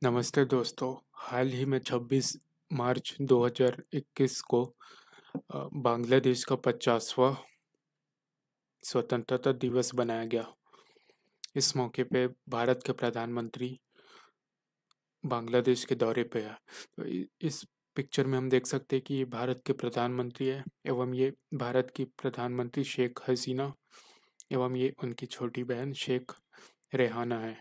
नमस्ते दोस्तों। हाल ही में 26 मार्च 2021 को बांग्लादेश का 50वां स्वतंत्रता दिवस बनाया गया। इस मौके पे भारत के प्रधानमंत्री बांग्लादेश के दौरे पे है। तो इस पिक्चर में हम देख सकते हैं कि ये भारत के प्रधानमंत्री है एवं ये भारत की प्रधानमंत्री शेख हसीना एवं ये उनकी छोटी बहन शेख रेहाना है,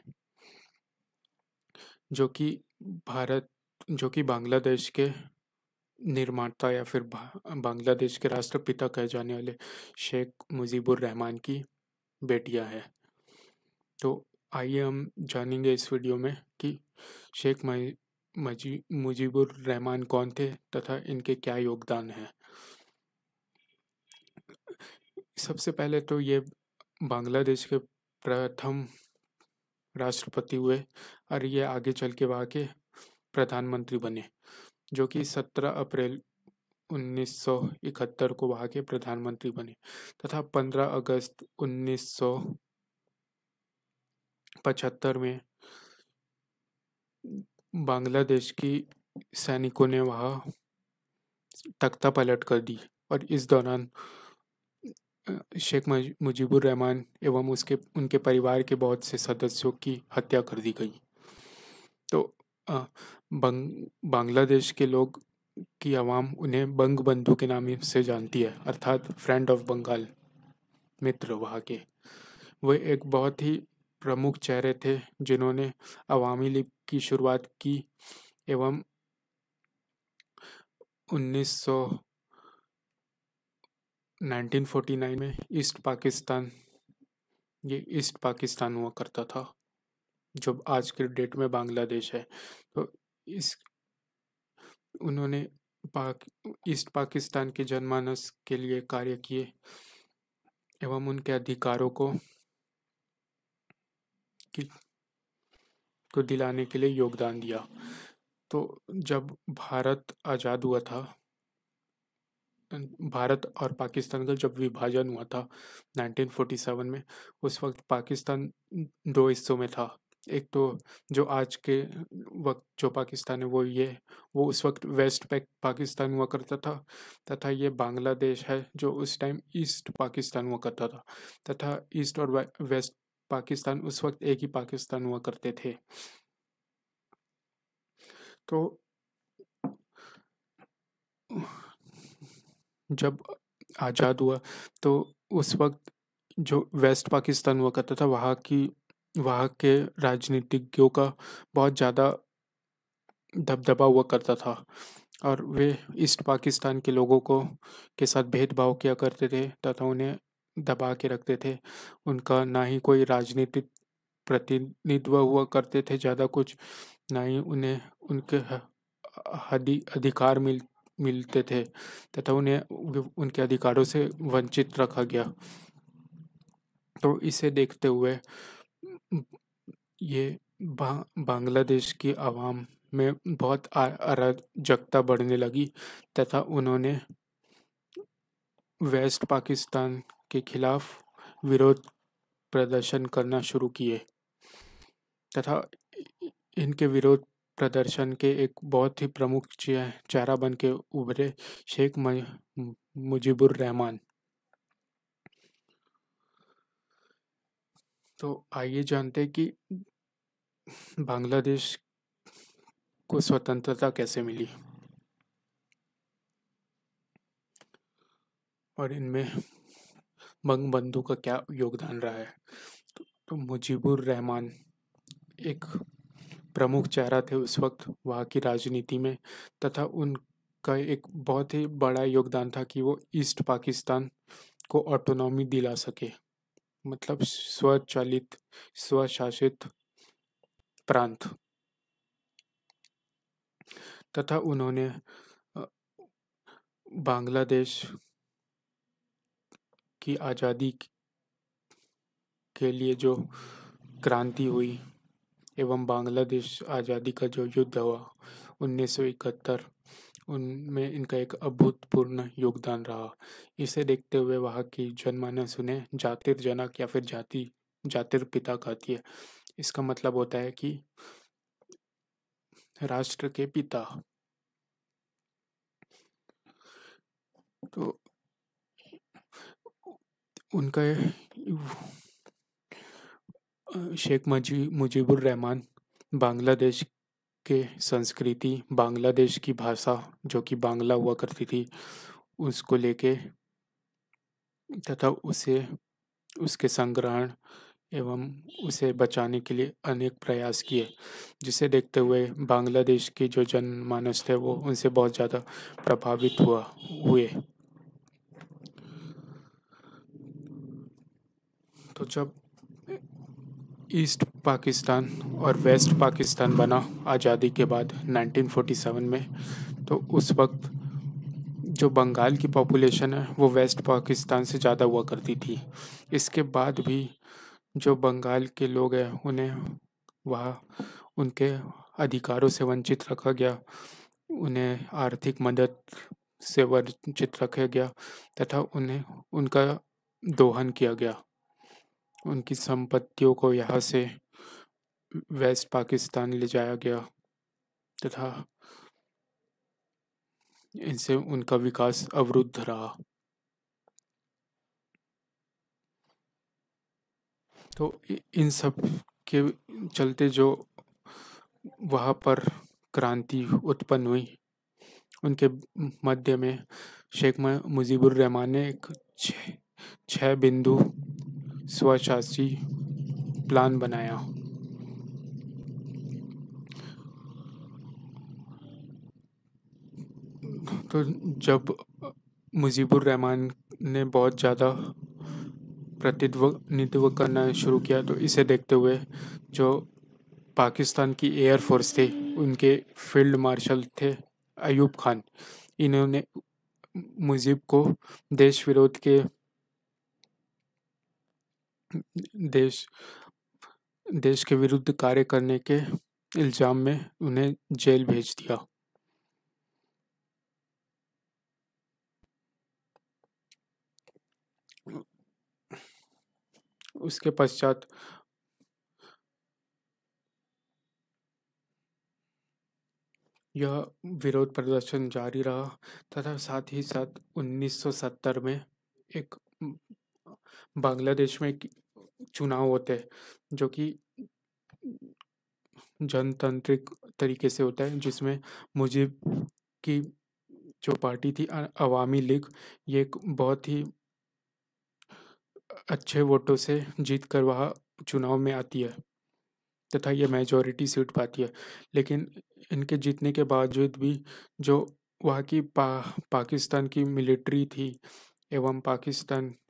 जो कि भारत जो कि बांग्लादेश के निर्माता या फिर बांग्लादेश के राष्ट्रपिता कहे जाने वाले शेख मुजीबुर रहमान की बेटियां हैं। तो आइए हम जानेंगे इस वीडियो में कि शेख मुजीबुर रहमान कौन थे तथा इनके क्या योगदान है। सबसे पहले तो ये बांग्लादेश के प्रथम राष्ट्रपति हुए और ये आगे चल के वहाँ के प्रधानमंत्री बने, जो कि 17 अप्रैल 1971 को वहाँ के प्रधानमंत्री बने तथा 15 अगस्त 1975 में बांग्लादेश की सैनिकों ने वहाँ तख्ता पलट कर दी और इस दौरान शेख मुजीबुर रहमान एवं उनके परिवार के बहुत से सदस्यों की हत्या कर दी गई। तो बांग्लादेश के लोग की आवाम उन्हें बंग बंधु के नाम से जानती है, अर्थात फ्रेंड ऑफ बंगाल, मित्र वहाँ के। वे एक बहुत ही प्रमुख चेहरे थे जिन्होंने अवामी लीग की शुरुआत की एवं 1949 में ईस्ट पाकिस्तान हुआ करता था, जो आज के डेट में बांग्लादेश है। तो इस उन्होंने ईस्ट पाकिस्तान के जनमानस के लिए कार्य किए एवं उनके अधिकारों को दिलाने के लिए योगदान दिया। तो जब भारत आज़ाद हुआ था, भारत और पाकिस्तान का जब विभाजन हुआ था 1947 में, उस वक्त पाकिस्तान दो हिस्सों में था। एक तो जो आज के वक्त जो पाकिस्तान है वो उस वक्त वेस्ट पाकिस्तान हुआ करता था, तथा ये बांग्लादेश है जो उस टाइम ईस्ट पाकिस्तान हुआ करता था। तथा ईस्ट और वेस्ट पाकिस्तान उस वक्त एक ही पाकिस्तान हुआ करते थे। तो जब आज़ाद हुआ तो उस वक्त जो वेस्ट पाकिस्तान हुआ करता था, वहाँ के राजनीतिज्ञों का बहुत ज़्यादा दबदबा हुआ करता था और वे ईस्ट पाकिस्तान के लोगों के साथ भेदभाव किया करते थे तथा उन्हें दबा के रखते थे। उनका ना ही कोई राजनीतिक प्रतिनिधित्व हुआ करते थे ज़्यादा कुछ, ना ही उन्हें उनके अधिकार मिलते थे तथा उन्हें उनके अधिकारों से वंचित रखा गया। तो इसे देखते हुए ये बांग्लादेश की आवाम में बहुत अराजकता बढ़ने लगी तथा उन्होंने वेस्ट पाकिस्तान के खिलाफ विरोध प्रदर्शन करना शुरू किए तथा इनके विरोध प्रदर्शन के एक बहुत ही प्रमुख चेहरा बन के उभरे शेख मुजीबुर रहमान। तो आइए जानते हैं कि बांग्लादेश को स्वतंत्रता कैसे मिली और इनमें बंगबंधु का क्या योगदान रहा है। तो मुजीबुर रहमान एक प्रमुख चेहरा थे उस वक्त वहाँ की राजनीति में तथा उनका एक बहुत ही बड़ा योगदान था कि वो ईस्ट पाकिस्तान को ऑटोनॉमी दिला सके, मतलब स्वचालित स्वशासित प्रांत। तथा उन्होंने बांग्लादेश की आज़ादी के लिए जो क्रांति हुई एवं बांग्लादेश आज़ादी का जो युद्ध हुआ 1971, उनमें इनका एक अभूतपूर्व योगदान रहा। इसे देखते हुए वहाँ की जनमानस उन्हें जातिर जनक या फिर जातिर पिता कहती है। इसका मतलब होता है कि राष्ट्र के पिता। तो उनका शेख मुजीबुर रहमान बांग्लादेश के संस्कृति, बांग्लादेश की भाषा जो कि बांग्ला हुआ करती थी, उसको लेके तथा उसे उसके संग्रहण एवं उसे बचाने के लिए अनेक प्रयास किए, जिसे देखते हुए बांग्लादेश की जो जनमानस थे वो उनसे बहुत ज़्यादा प्रभावित हुए। तो जब ईस्ट पाकिस्तान और वेस्ट पाकिस्तान बना आज़ादी के बाद 1947 में, तो उस वक्त जो बंगाल की पॉपुलेशन है वो वेस्ट पाकिस्तान से ज़्यादा हुआ करती थी। इसके बाद भी जो बंगाल के लोग हैं उन्हें वहाँ उनके अधिकारों से वंचित रखा गया, उन्हें आर्थिक मदद से वंचित रखा गया तथा उन्हें उनका दोहन किया गया। उनकी संपत्तियों को यहाँ से वेस्ट पाकिस्तान ले जाया गया तथा इनसे उनका विकास अवरुद्ध रहा। तो इन सब के चलते जो वहाँ पर क्रांति उत्पन्न हुई, उनके मध्य में शेख मुजीबुर रहमान ने एक 6 बिंदु स्वशासी प्लान बनाया। तो जब मुजीबुर रहमान ने बहुत ज़्यादा प्रतिनिधित्व करना शुरू किया, तो इसे देखते हुए जो पाकिस्तान की एयर फोर्स थी, उनके फील्ड मार्शल थे अयूब खान, इन्होंने मुजीब को देश विरोध के देश के विरुद्ध कार्य करने के इल्ज़ाम में उन्हें जेल भेज दिया। उसके पश्चात यह विरोध प्रदर्शन जारी रहा तथा साथ ही साथ 1970 में एक बांग्लादेश में एक चुनाव होते हैं जो कि जनतांत्रिक तरीके से होता है, जिसमें मुजीब की जो पार्टी थी अवामी लीग, ये एक बहुत ही अच्छे वोटों से जीत कर वह चुनाव में आती है तथा ये मेजॉरिटी सीट पाती है। लेकिन इनके जीतने के बावजूद भी जो वहाँ की पाकिस्तान की मिलिट्री थी एवं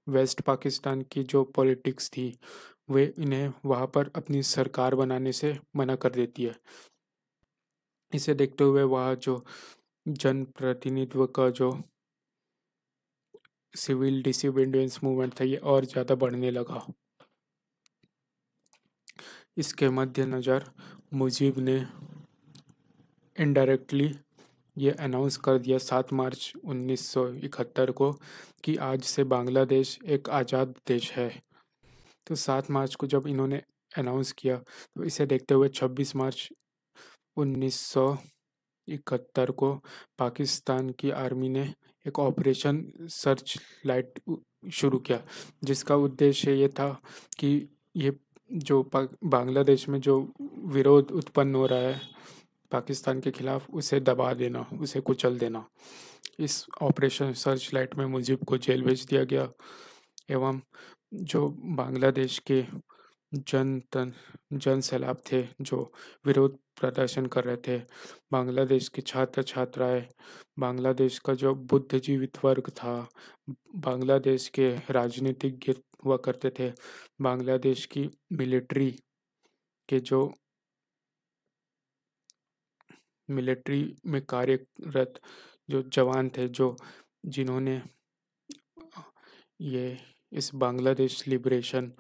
वेस्ट पाकिस्तान की जो पॉलिटिक्स थी, वे इन्हें वहाँ पर अपनी सरकार बनाने से मना कर देती है। इसे देखते हुए वहाँ जो जनप्रतिनिधित्व का जो सिविल डिसोबीडियंस मूवमेंट था, ये और ज़्यादा बढ़ने लगा। इसके मद्देनज़र मुजीब ने इनडायरेक्टली ये अनाउंस कर दिया 7 मार्च 1971 को कि आज से बांग्लादेश एक आज़ाद देश है। तो 7 मार्च को जब इन्होंने अनाउंस किया, तो इसे देखते हुए 26 मार्च 1971 को पाकिस्तान की आर्मी ने एक ऑपरेशन सर्च लाइट शुरू किया, जिसका उद्देश्य ये था कि ये जो बांग्लादेश में जो विरोध उत्पन्न हो रहा है पाकिस्तान के खिलाफ, उसे दबा देना, उसे कुचल देना। इस ऑपरेशन सर्च लाइट में मुजीब को जेल भेज दिया गया एवं जो बांग्लादेश के जन सैलाब थे जो विरोध प्रदर्शन कर रहे थे, बांग्लादेश के छात्र छात्राएं, बांग्लादेश का जो बुद्धिजीवित वर्ग था, बांग्लादेश के राजनीतिज्ञ हुआ करते थे, बांग्लादेश की मिलिट्री के जो मिलिट्री में कार्यरत जो जवान थे, जो जिन्होंने ये इस बांग्लादेश लिबरेशन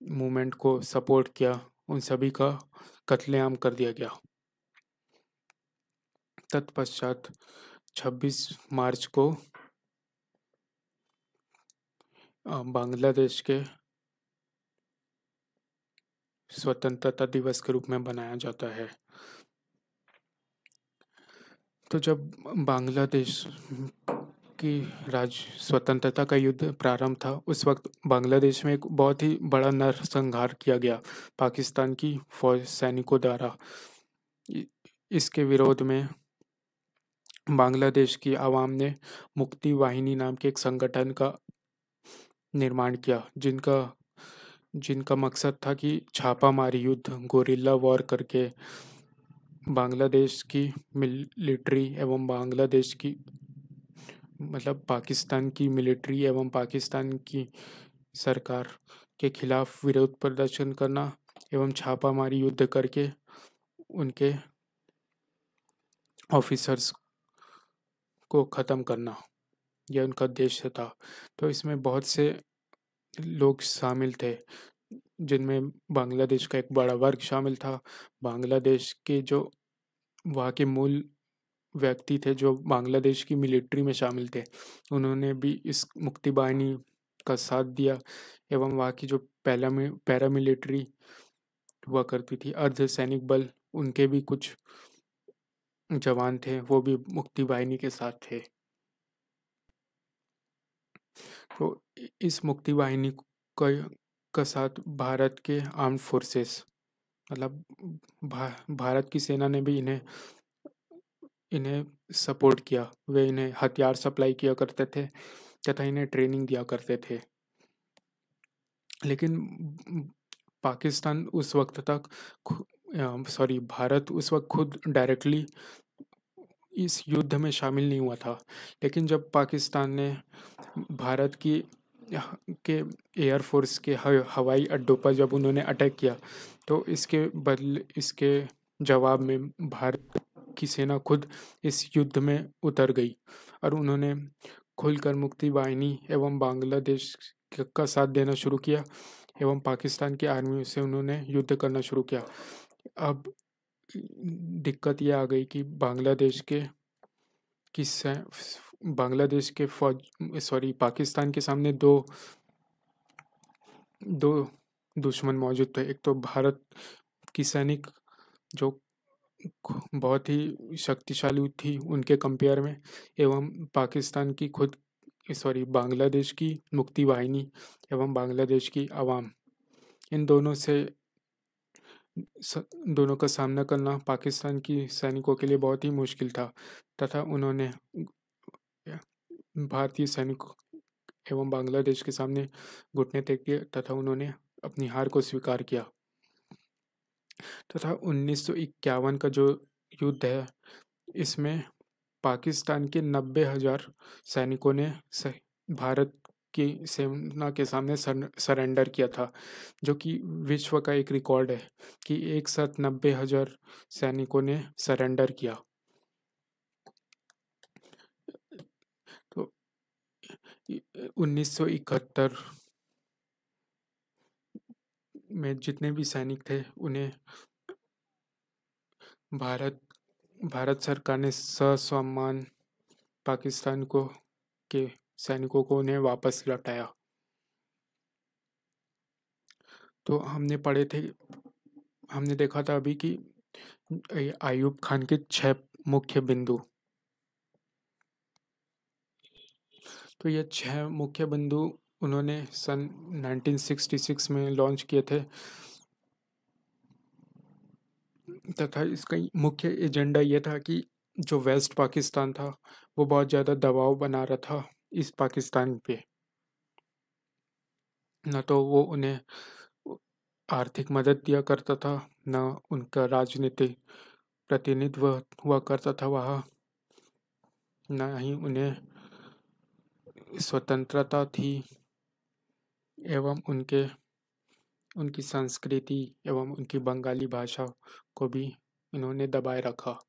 मूवमेंट को सपोर्ट किया, उन सभी का कत्लेआम कर दिया गया। तत्पश्चात 26 मार्च को बांग्लादेश के स्वतंत्रता दिवस के रूप में मनाया जाता है। तो जब बांग्लादेश की स्वतंत्रता का युद्ध प्रारंभ था, उस वक्त बांग्लादेश में एक बहुत ही बड़ा नरसंहार किया गया पाकिस्तान की फौज सैनिकों द्वारा। इ- इसके विरोध में बांग्लादेश की आवाम ने मुक्ति वाहिनी नाम के एक संगठन का निर्माण किया, जिनका जिनका मकसद था कि छापामारी युद्ध, गोरिल्ला वॉर करके बांग्लादेश की मिलिट्री एवं बांग्लादेश की मतलब पाकिस्तान की मिलिट्री एवं पाकिस्तान की सरकार के खिलाफ विरोध प्रदर्शन करना एवं छापामारी युद्ध करके उनके ऑफिसर्स को ख़त्म करना, यह उनका उद्देश्य था। तो इसमें बहुत से लोग शामिल थे, जिनमें बांग्लादेश का एक बड़ा वर्ग शामिल था। बांग्लादेश के जो वहाँ के मूल व्यक्ति थे जो बांग्लादेश की मिलिट्री में शामिल थे, उन्होंने भी इस मुक्ति बाहिनी का साथ दिया एवं वहाँ की जो पैरामिलिट्री हुआ करती थी, अर्धसैनिक बल, उनके भी कुछ जवान थे, वो भी मुक्ति बाहिनी के साथ थे। तो इस मुक्ति वाहिनी का साथ भारत के आर्म्ड फोर्सेस मतलब भारत की सेना ने भी इन्हें इन्हें सपोर्ट किया। वे इन्हें हथियार सप्लाई किया करते थे तथा इन्हें ट्रेनिंग दिया करते थे। लेकिन पाकिस्तान उस वक्त तक भारत उस वक्त खुद डायरेक्टली इस युद्ध में शामिल नहीं हुआ था। लेकिन जब पाकिस्तान ने भारत की के एयरफोर्स के हवाई अड्डों पर जब उन्होंने अटैक किया, तो इसके जवाब में भारत की सेना खुद इस युद्ध में उतर गई और उन्होंने खुलकर मुक्ति वाहिनी एवं बांग्लादेश का साथ देना शुरू किया एवं पाकिस्तान की आर्मी से उन्होंने युद्ध करना शुरू किया। अब दिक्कत यह आ गई कि की सै- बांग्लादेश के पाकिस्तान के सामने दो दो दुश्मन मौजूद थे। एक तो भारत की सैनिक जो बहुत ही शक्तिशाली थी उनके कंपेयर में, एवं पाकिस्तान की बांग्लादेश की मुक्ति वाहिनी एवं बांग्लादेश की आवाम, इन दोनों का सामना करना पाकिस्तान की सैनिकों के लिए बहुत ही मुश्किल था। तथा उन्होंने भारतीय सैनिकों एवं बांग्लादेश के सामने घुटने टेक दिए तथा उन्होंने अपनी हार को स्वीकार किया। तथा 1951 का जो युद्ध है, इसमें पाकिस्तान के 90,000 सैनिकों ने भारत की सेना के सामने सरेंडर किया था, जो कि विश्व का एक रिकॉर्ड है कि एक साथ 90,000 सैनिकों ने सरेंडर किया। तो 1971 में जितने भी सैनिक थे उन्हें भारत भारत सरकार ने ससम्मान पाकिस्तान के सैनिकों को उन्हें वापस लौटाया। तो हमने देखा था अभी कि आयूब खान के 6 मुख्य बिंदु। तो ये 6 मुख्य बिंदु उन्होंने सन 1966 में लॉन्च किए थे तथा इसका मुख्य एजेंडा ये था कि जो वेस्ट पाकिस्तान था वो बहुत ज़्यादा दबाव बना रहा था ईस्ट पाकिस्तान पे। न तो वो उन्हें आर्थिक मदद दिया करता था, न उनका राजनीतिक प्रतिनिधित्व हुआ करता था वहाँ, न ही उन्हें स्वतंत्रता थी एवं उनकी संस्कृति एवं उनकी बंगाली भाषा को भी इन्होंने दबाए रखा।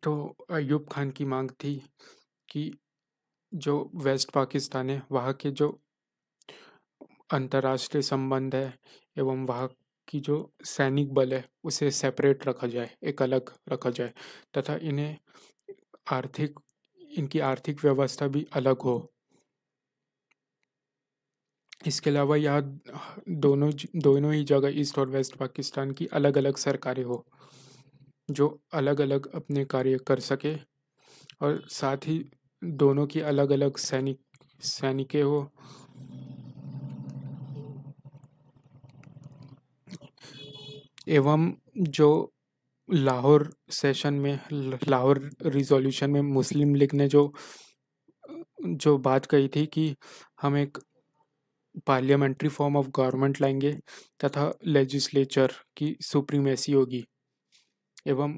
तो अयूब खान की मांग थी कि जो वेस्ट पाकिस्तान है वहाँ के जो अंतर्राष्ट्रीय संबंध है एवं वहाँ की जो सैनिक बल है उसे सेपरेट रखा जाए, एक अलग रखा जाए तथा आर्थिक इनकी आर्थिक व्यवस्था भी अलग हो। इसके अलावा यहाँ दोनों दोनों ही जगह ईस्ट और वेस्ट पाकिस्तान की अलग अलग सरकारें हो। जो अलग-अलग अपने कार्य कर सके और साथ ही दोनों की अलग-अलग सैनिकें हो। एवं जो लाहौर रिज़ॉल्यूशन में मुस्लिम लीग ने जो बात कही थी कि हम एक पार्लियामेंट्री फॉर्म ऑफ गवर्नमेंट लाएंगे तथा लेजिस्लेचर की सुप्रीमेसी होगी एवं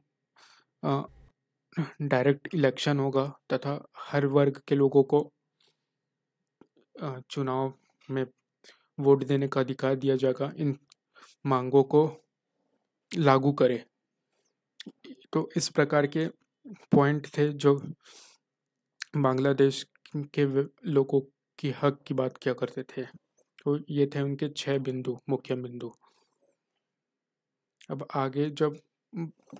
डायरेक्ट इलेक्शन होगा तथा हर वर्ग के लोगों को चुनाव में वोट देने का अधिकार दिया जाएगा, इन मांगों को लागू करे। तो इस प्रकार के पॉइंट थे जो बांग्लादेश के लोगों की हक की बात किया करते थे। तो ये थे उनके 6 बिंदु, मुख्य बिंदु। अब आगे जब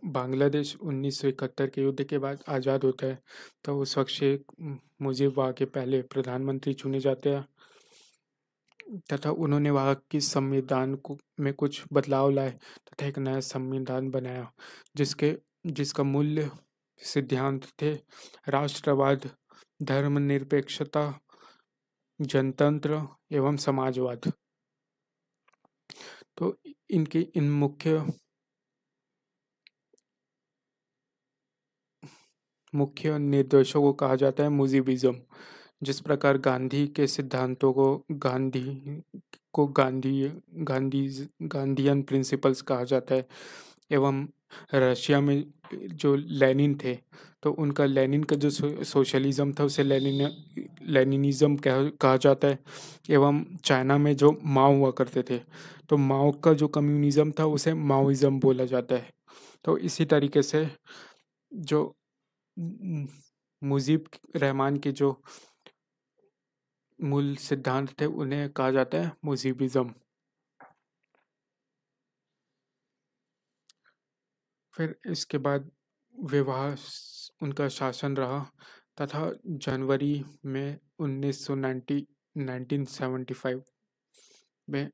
बांग्लादेश 1971 के युद्ध के बाद आज़ाद होता है तो उस वक्त शेख मुजीब वहाँ के पहले प्रधानमंत्री चुने जाते हैं तथा उन्होंने वहाँ की संविधान में कुछ बदलाव लाए तथा एक नया संविधान बनाया जिसका मूल्य सिद्धांत थे राष्ट्रवाद, धर्मनिरपेक्षता, जनतंत्र एवं समाजवाद। तो इनके इन मुख्य निर्देशों को कहा जाता है मुजीबिज्म। जिस प्रकार गांधी के सिद्धांतों को गांधीयन प्रिंसिपल्स कहा जाता है एवं रशिया में जो लेनिन थे तो उनका लेनिन का जो सोशलिज्म था उसे लेनिनिज्म कहा जाता है एवं चाइना में जो माओ हुआ करते थे तो माओ का जो कम्युनिज्म था उसे माओइज्म बोला जाता है। तो इसी तरीके से जो मुजीब रहमान के जो मूल सिद्धांत थे उन्हें कहा जाता है मुजीबिज्म। फिर इसके बाद विवाह उनका शासन रहा तथा जनवरी में 1975 में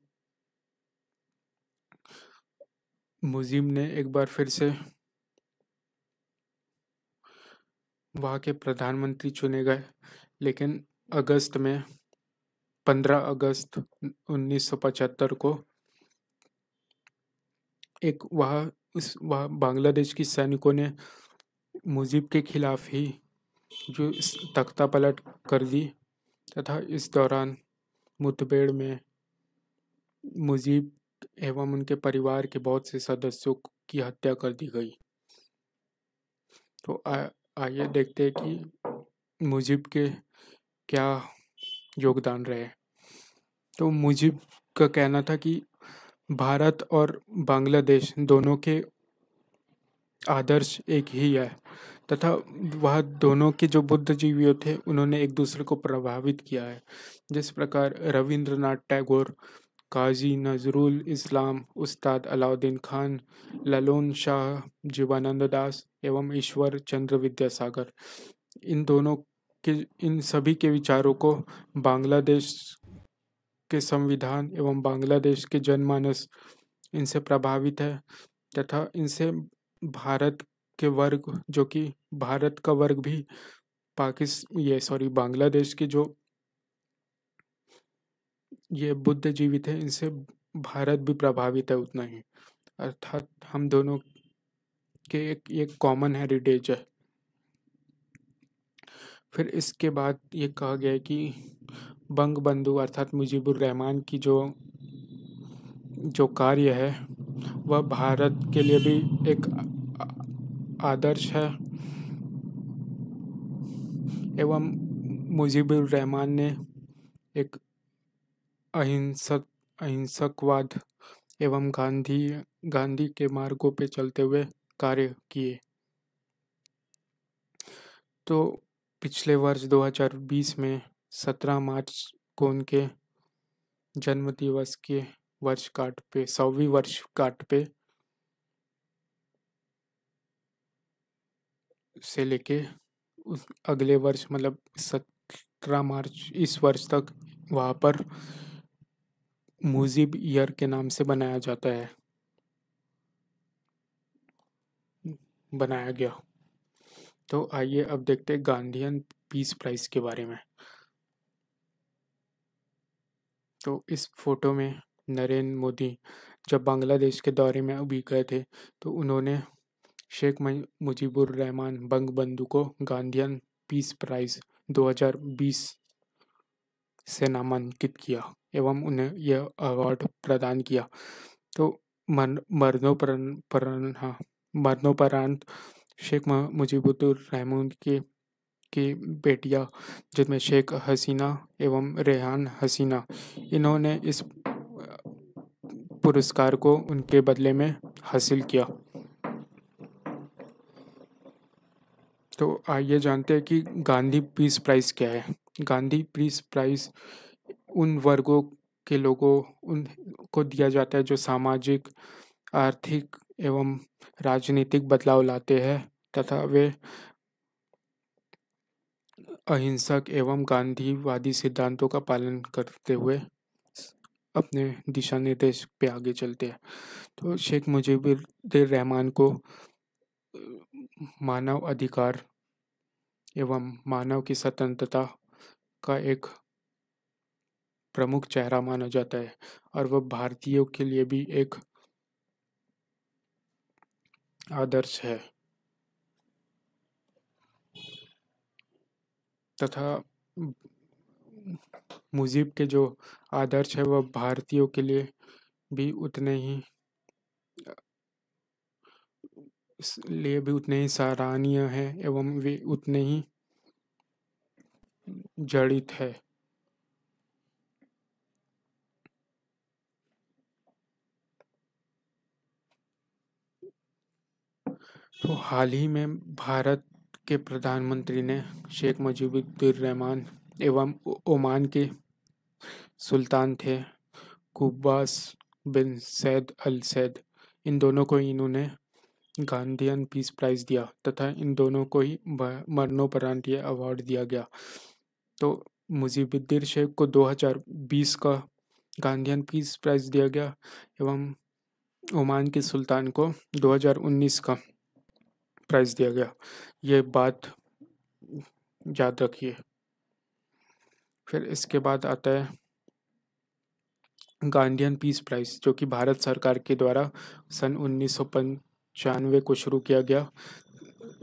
मुजीब ने एक बार फिर से वहाँ के प्रधानमंत्री चुने गए, लेकिन 15 अगस्त 1975 को वह बांग्लादेश की सैनिकों ने मुजीब के खिलाफ ही जो तख्ता पलट कर दी तथा इस दौरान मुठभेड़ में मुजीब एवं उनके परिवार के बहुत से सदस्यों की हत्या कर दी गई। तो आइए देखते हैं कि मुजीब के क्या योगदान रहे। तो मुजीब का कहना था कि भारत और बांग्लादेश दोनों के आदर्श एक ही है तथा वह दोनों के जो बुद्धिजीवियों थे उन्होंने एक दूसरे को प्रभावित किया है। जिस प्रकार रविंद्रनाथ टैगोर, काजी नजरुल इस्लाम, उस्ताद अलाउद्दीन खान, ललोन शाह, जीवानंद दास एवं ईश्वर चंद्र विद्यासागर इन सभी के विचारों को बांग्लादेश के संविधान एवं बांग्लादेश के जनमानस इनसे प्रभावित है तथा इनसे भारत के वर्ग जो कि भारत का वर्ग भी बांग्लादेश के जो ये बुद्धिजीवी थे इनसे भारत भी प्रभावित है उतना ही, अर्थात हम दोनों के एक कॉमन हेरिटेज है। फिर इसके बाद ये कहा गया है कि बंग बंधु अर्थात मुजीबुर रहमान की जो कार्य है वह भारत के लिए भी एक आदर्श है एवं मुजीबुर रहमान ने एक अहिंसकवाद एवं गांधी के मार्गों पे चलते हुए कार्य किए। तो पिछले वर्ष 2020 में 17 मार्च को उनके जन्म दिवस के 100वीं वर्षगांठ पे से लेके अगले वर्ष मतलब 17 मार्च इस वर्ष तक वहाँ पर मुजीब ईयर के नाम से बनाया जाता है। बनाया गया। तो आइए अब देखते हैं गांधीयन पीस प्राइज के बारे में। तो इस फोटो में नरेंद्र मोदी जब बांग्लादेश के दौरे में अभी गए थे तो उन्होंने शेख मुजीबुर रहमान बंगबंधु को गांधीयन पीस प्राइज 2020 से नामांकित किया एवं उन्हें यह अवार्ड प्रदान किया। तो मरणोपरांत शेख मुजीबुर रहमान की बेटियां जिनमें शेख हसीना एवं रेहान हसीना, इन्होंने इस पुरस्कार को उनके बदले में हासिल किया। तो आइए जानते हैं कि गांधी पीस प्राइज क्या है। गांधी पीस प्राइज उन वर्गों के लोगों उन को दिया जाता है जो सामाजिक, आर्थिक एवं राजनीतिक बदलाव लाते हैं तथा वे अहिंसक एवं गांधीवादी सिद्धांतों का पालन करते हुए अपने दिशा निर्देश पे आगे चलते हैं। तो शेख मुजीबुर रहमान को मानव अधिकार एवं मानव की स्वतंत्रता का एक प्रमुख चेहरा माना जाता है और वह भारतीयों के लिए भी एक आदर्श है तथा मुजीब के जो आदर्श है वह भारतीयों के लिए भी उतने ही सराहनीय है एवं वे उतने ही जड़ित है। तो हाल ही में भारत के प्रधानमंत्री ने शेख मुजीबुर रहमान एवं ओमान के सुल्तान थे कुब्बास बिन सैद अल सैद, इन दोनों को इन्होंने गांधीयन पीस प्राइज दिया तथा इन दोनों को ही मरणोपरांत ये अवार्ड दिया गया। तो मुजीबुद्दीन शेख को 2020 का गांधीयन पीस प्राइज दिया गया एवं ओमान के सुल्तान को 2019 का प्राइज दिया गया। ये बात याद रखिए। फिर इसके बाद आता है गांधीयन पीस प्राइज, जो कि भारत सरकार के द्वारा सन 1995 को शुरू किया गया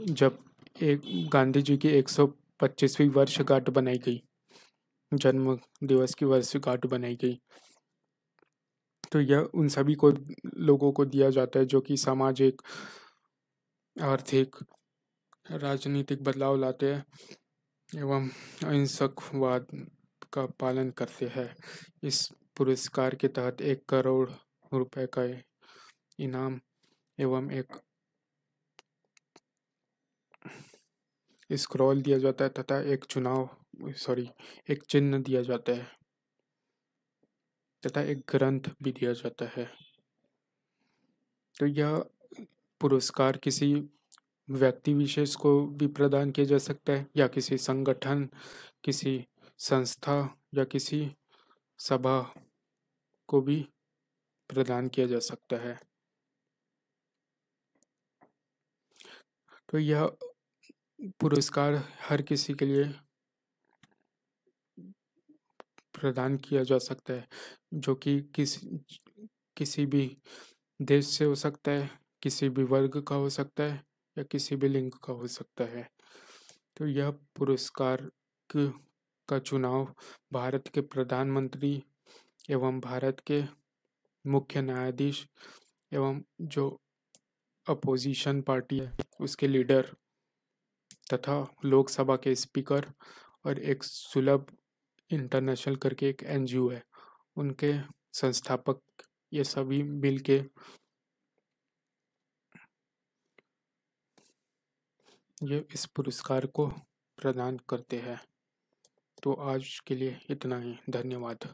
जब एक गांधी जी की 125वीं वर्षगांठ बनाई गई, जन्म दिवस की वर्षगांठ बनाई गई। तो यह उन सभी को लोगों को दिया जाता है जो कि सामाजिक, आर्थिक, राजनीतिक बदलाव लाते हैं एवं अहिंसकवाद का पालन करते हैं। इस पुरस्कार के तहत 1 करोड़ रुपए का इनाम एवं एक स्क्रॉल दिया जाता है तथा एक चिन्ह दिया जाता है तथा एक ग्रंथ भी दिया जाता है। तो यह पुरस्कार किसी व्यक्ति विशेष को भी प्रदान किया जा सकता है या किसी संगठन, किसी संस्था या किसी सभा को भी प्रदान किया जा सकता है। तो यह पुरस्कार हर किसी के लिए प्रदान किया जा सकता है जो कि किसी भी देश से हो सकता है, किसी भी वर्ग का हो सकता है या किसी भी लिंग का हो सकता है। तो यह पुरस्कार का चुनाव भारत के प्रधानमंत्री एवं भारत के मुख्य न्यायाधीश एवं जो अपोजिशन पार्टी है उसके लीडर तथा लोकसभा के स्पीकर और एक सुलभ इंटरनेशनल करके एक NGO है, उनके संस्थापक, ये सभी मिल के ये इस पुरस्कार को प्रदान करते हैं। तो आज के लिए इतना ही, धन्यवाद।